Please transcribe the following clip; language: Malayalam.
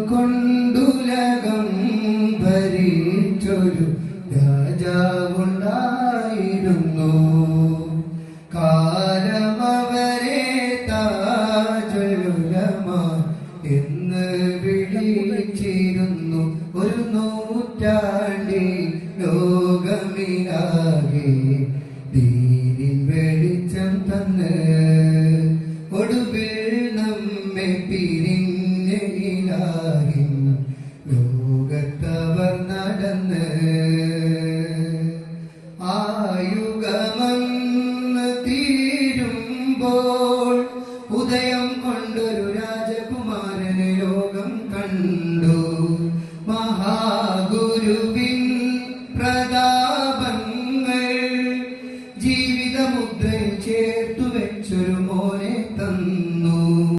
കൊണ്ടുലകം ഭരിച്ചൊരു രാജാവുണ്ടായിരുന്നു. കാലമവരെ താജുലുലമ എന്ന് വിളിച്ചിരുന്നു. ഒരു നൂറ്റാണ്ടി ലോകമിലാകെ ദീനിൻ വെളിച്ചം തന്ന് ഒടുവിൽ നമ്മെ പിരിഞ്ഞ ഇലാഹിൻ ലോകത്തവർ നടന്ന് ആയുഗമെന്ന് തീരുമ്പോൾ ഉദയം കൊണ്ടൊരു രാജകുമാരന് ലോകം കണ്ടു.